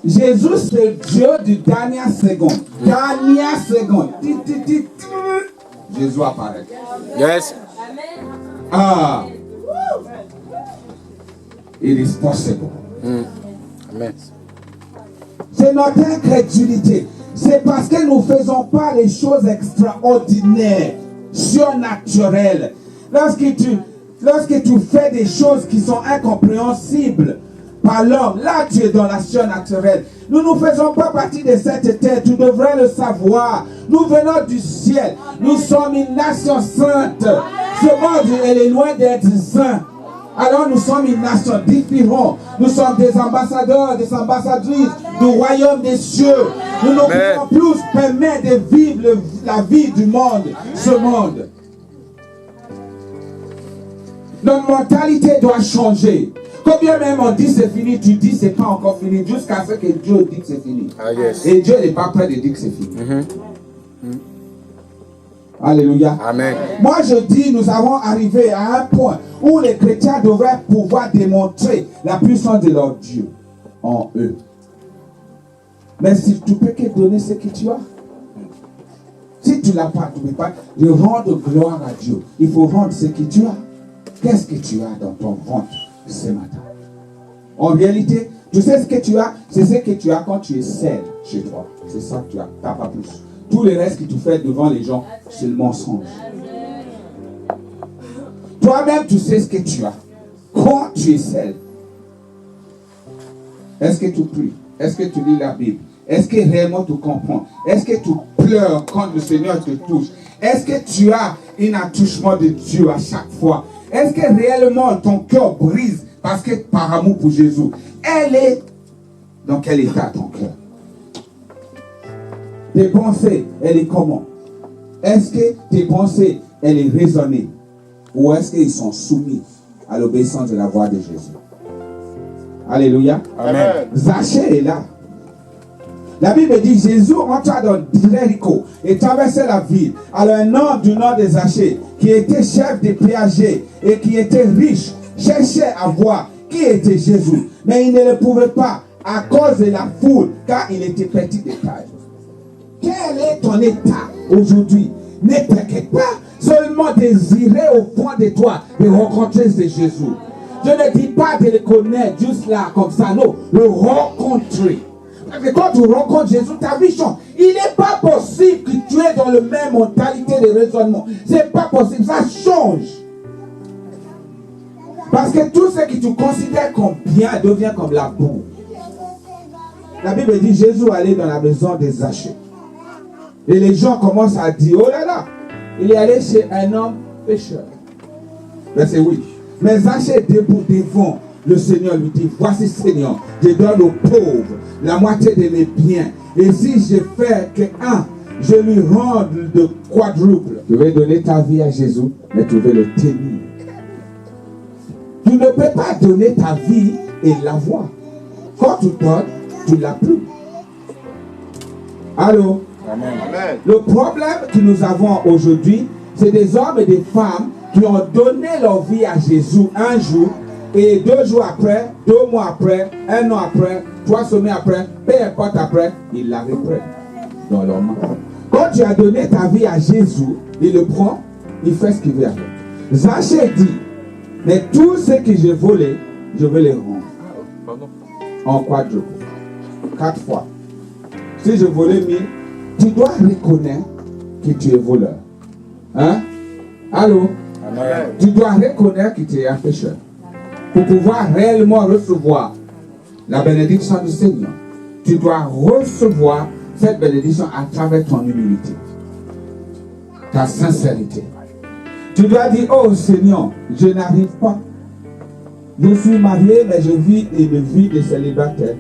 Jésus, c'est Dieu du dernière seconde. Dernière seconde. Jésus apparaît. Yes. Ah. It is possible. Amen. C'est notre incrédulité. C'est parce que nous ne faisons pas les choses extraordinaires, surnaturelles. Lorsque tu fais des choses qui sont incompréhensibles par l'homme, là tu es dans la surnaturelle. Nous ne faisons pas partie de cette terre, tu devrais le savoir. Nous venons du ciel, nous sommes une nation sainte. Ce monde, elle est loin d'être saint. Alors nous sommes une nation différente. Nous sommes des ambassadeurs, des ambassadrices du royaume des cieux. Nous ne pouvons plus permettre de vivre la vie du monde, ce monde. Notre mentalité doit changer. Combien même on dit c'est fini, tu dis c'est pas encore fini, jusqu'à ce que Dieu dit que c'est fini. Et Dieu n'est pas prêt de dire que c'est fini. Alléluia. Amen. Moi je dis, nous avons arrivé à un point où les chrétiens devraient pouvoir démontrer la puissance de leur Dieu en eux. Mais si tu peux que donner ce que tu as. Si tu ne l'as pas, tu ne peux pas rendre gloire à Dieu. Il faut rendre ce que tu as. Qu'est-ce que tu as dans ton ventre ce matin? En réalité, tu sais ce que tu as, c'est ce que tu as quand tu es seul chez toi. C'est ça que tu as, t'as pas plus. Tout le reste que tu fais devant les gens, c'est le mensonge. Toi-même, tu sais ce que tu as. Quand tu es seul, est-ce que tu pries? Est-ce que tu lis la Bible? Est-ce que réellement tu comprends? Est-ce que tu pleures quand le Seigneur te touche? Est-ce que tu as un attouchement de Dieu à chaque fois? Est-ce que réellement ton cœur brise parce que par amour pour Jésus? Elle est dans quel état ton cœur? Tes pensées, elle est comment? Est-ce que tes pensées, elle est raisonnée? Ou est-ce qu'ils sont soumis à l'obéissance de la voix de Jésus? Alléluia. Amen. Zachée est là. La Bible dit Jésus entra dans Jéricho et traversait la ville. Alors un homme du nom de Zachée, qui était chef des péagers et qui était riche, cherchait à voir qui était Jésus. Mais il ne le pouvait pas à cause de la foule, car il était petit de taille. Quel est ton état aujourd'hui? Ne t'inquiète pas, seulement désirer au fond de toi de rencontrer ce Jésus. Je ne dis pas de le connaître juste là comme ça, non, le rencontrer. Parce que quand tu rencontres Jésus, ta vie change. Il n'est pas possible que tu es dans la même mentalité de raisonnement. C'est pas possible, ça change. Parce que tout ce que tu considères comme bien devient comme la boue. La Bible dit Jésus allait dans la maison des Zachée. Et les gens commencent à dire, oh là là, il est allé chez un homme pécheur. Verset 8. Mais Zachée debout devant le Seigneur lui dit, voici Seigneur, je donne aux pauvres la moitié de mes biens. Et si je fais que je lui rende de quadruple. Tu veux donner ta vie à Jésus, mais tu veux le tenir. Tu ne peux pas donner ta vie et l'avoir. Quand tu donnes, tu ne l'as plus. Allô? Amen. Le problème que nous avons aujourd'hui, c'est des hommes et des femmes qui ont donné leur vie à Jésus un jour, et 2 jours après, 2 mois après, 1 an après, 3 semaines après, peu importe après, ils la reprennent dans leurs mains. Quand tu as donné ta vie à Jésus, il le prend, il fait ce qu'il veut avec. Zachée dit, mais tout ce que j'ai volé, je vais les rendre. En quadruple. 4 fois. Si je volais 1000, tu dois reconnaître que tu es voleur. Hein? Allô? Amen. Tu dois reconnaître que tu es un pécheur. Pour pouvoir réellement recevoir la bénédiction du Seigneur, tu dois recevoir cette bénédiction à travers ton humilité, ta sincérité. Tu dois dire, oh Seigneur, je n'arrive pas. Je suis marié, mais je vis une vie de célibataire.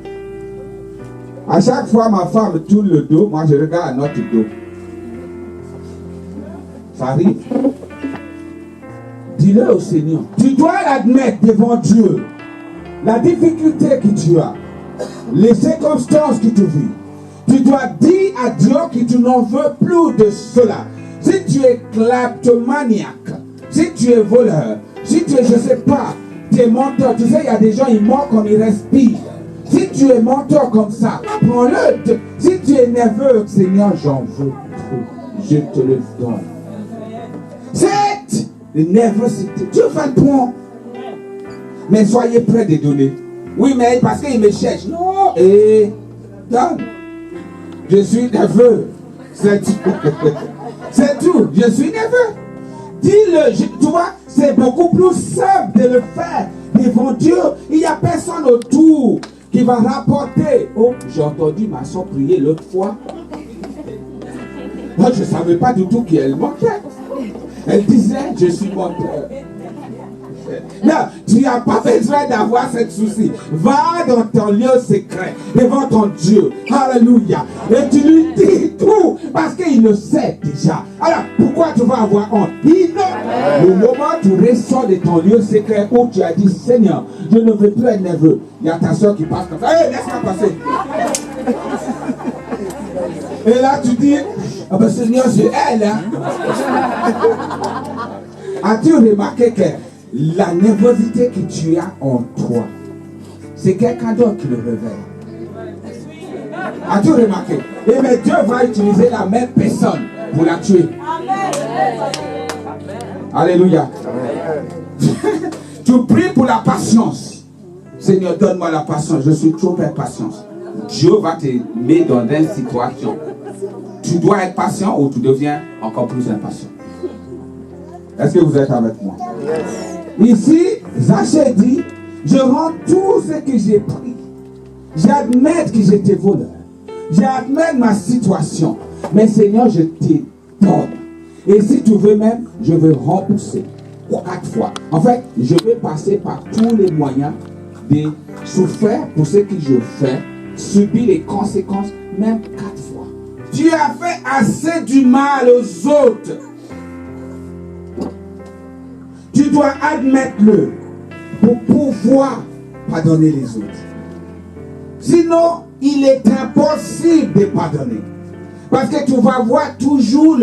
À chaque fois, ma femme tourne le dos, moi je regarde à notre dos. Ça arrive. Dis-le au Seigneur. Tu dois l'admettre devant Dieu. La difficulté que tu as, les circonstances que tu vis. Tu dois dire à Dieu que tu n'en veux plus de cela. Si tu es kleptomaniaque, si tu es voleur, si tu es, je ne sais pas, tu es menteur. Tu sais, il y a des gens, ils mentent comme ils respirent. Si tu es menteur comme ça, prends-le. Si tu es nerveux, Seigneur, j'en veux trop. Je te le donne. Cette nervosité, Dieu va le prendre. Mais soyez prêts de donner. Oui, mais parce qu'il me cherche. Non, et donne. Je suis nerveux. C'est tout. C'est tout. Je suis nerveux. Dis-le. Tu vois, c'est beaucoup plus simple de le faire devant Dieu. Il n'y a personne autour qui va rapporter. Oh, j'ai entendu ma soeur prier l'autre fois. Moi, je ne savais pas du tout qu'elle manquait. Elle disait, je suis menteur. Non, tu n'as pas besoin d'avoir ce souci. Va dans ton lieu secret, devant ton Dieu. Alléluia. Et tu lui dis tout, parce qu'il le sait déjà. Alors, pourquoi tu vas avoir honte? Le moment où tu ressors de ton lieu secret, où tu as dit, Seigneur, je ne veux plus être nerveux. Il y a ta soeur qui passe comme ça. Hé, laisse-moi passer. Et là, tu dis, ah ben Seigneur, c'est elle. Hein? As-tu remarqué que la nervosité que tu as en toi, c'est quelqu'un d'autre qui le réveille? As-tu remarqué? Et mais Dieu va utiliser la même personne pour la tuer. Alléluia. Tu pries pour la patience. Seigneur, donne-moi la patience. Je suis trop impatient. Dieu va te mettre dans une situation. Tu dois être patient ou tu deviens encore plus impatient. Est-ce que vous êtes avec moi? Ici, Zachée dit, je rends tout ce que j'ai pris. J'admets que j'étais voleur. J'admets ma situation. Mais Seigneur, je te donne. Et si tu veux même, je vais rembourser 4 fois. En fait, je vais passer par tous les moyens de souffrir pour ce que je fais, subir les conséquences, même 4 fois. Tu as fait assez du mal aux autres. Tu dois admettre-le pour pouvoir pardonner les autres. Sinon, il est impossible de pardonner. Parce que tu vas voir toujours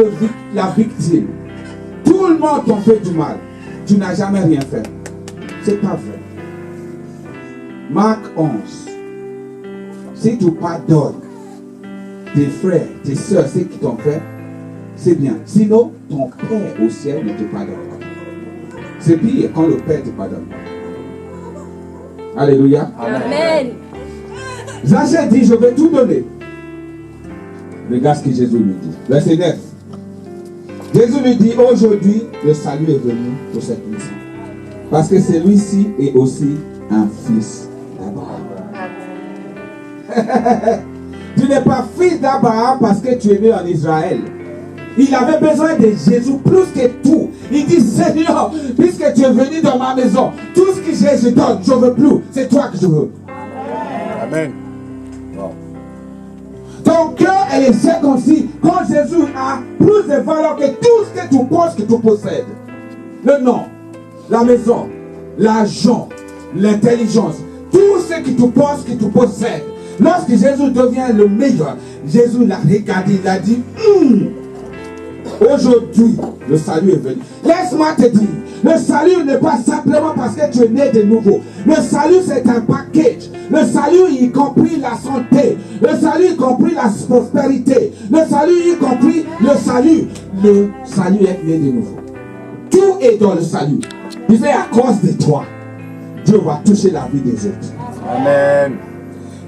la victime. Tout le monde t'en fait du mal. Tu n'as jamais rien fait. C'est pas vrai. Marc 11. Si tu pardonnes tes frères, tes soeurs, ceux qui t'ont fait, c'est bien. Sinon, ton Père au ciel ne te pardonne pas. C'est pire quand le Père te pardonne. Alléluia. Amen. Zachée dit, je vais tout donner. Regarde ce que Jésus lui dit. Verset 9. Jésus lui dit, aujourd'hui, le salut est venu pour cette maison. Parce que celui-ci est aussi un fils d'Abraham. Tu n'es pas fils d'Abraham parce que tu es né en Israël. Il avait besoin de Jésus plus que tout. Il dit, Seigneur, puisque tu es venu dans ma maison, tout ce que j'ai, je donne, je ne veux plus. C'est toi que je veux. Amen. Ton cœur est circoncis quand Jésus a plus de valeur que tout ce que tu penses que tu possèdes. Le nom, la maison, l'argent, l'intelligence, tout ce que tu penses que tu possèdes. Lorsque Jésus devient le meilleur, Jésus l'a regardé, il a dit, aujourd'hui, le salut est venu. Laisse-moi te dire, le salut n'est pas simplement parce que tu es né de nouveau. Le salut, c'est un package. Le salut, y compris la santé. Le salut, y compris la prospérité. Le salut, y compris le salut. Le salut est né de nouveau. Tout est dans le salut. Tu sais, à cause de toi, Dieu va toucher la vie des autres. Amen.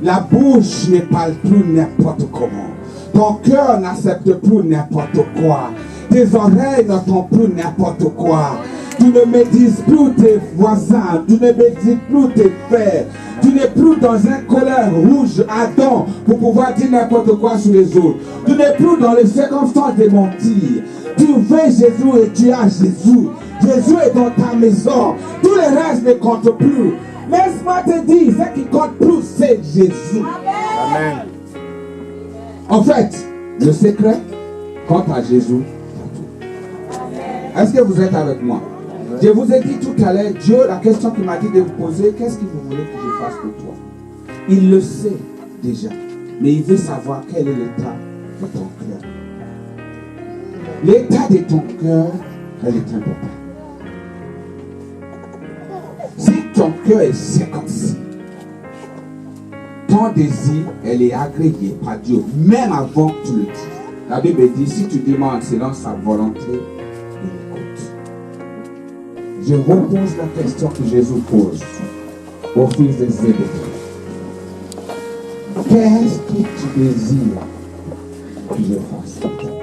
La bouche ne parle plus n'importe comment. Ton cœur n'accepte plus n'importe quoi. Tes oreilles n'entendent plus n'importe quoi. Tu ne médises plus tes voisins. Tu ne médises plus tes frères. Tu n'es plus dans un colère rouge ardent pour pouvoir dire n'importe quoi sur les autres. Tu n'es plus dans les circonstances de mentir. Tu veux Jésus et tu as Jésus. Jésus est dans ta maison. Tous les restes ne comptent plus. Laisse-moi te dire, ce qui compte plus, c'est Jésus. Amen. En fait, le secret, quant à Jésus, est-ce que vous êtes avec moi? Je vous ai dit tout à l'heure, Dieu, la question qu'il m'a dit de vous poser, qu'est-ce que vous voulez que je fasse pour toi? Il le sait déjà, mais il veut savoir quel est l'état de ton cœur. L'état de ton cœur, elle est importante. Si ton cœur est circoncis, ton désir, elle est agréée par Dieu, même avant que tu le dises. La Bible dit, si tu demandes selon sa volonté, il écoute. Je repose la question que Jésus pose au fils de Zébédée. Qu'est-ce que tu désires que je fasse pour toi?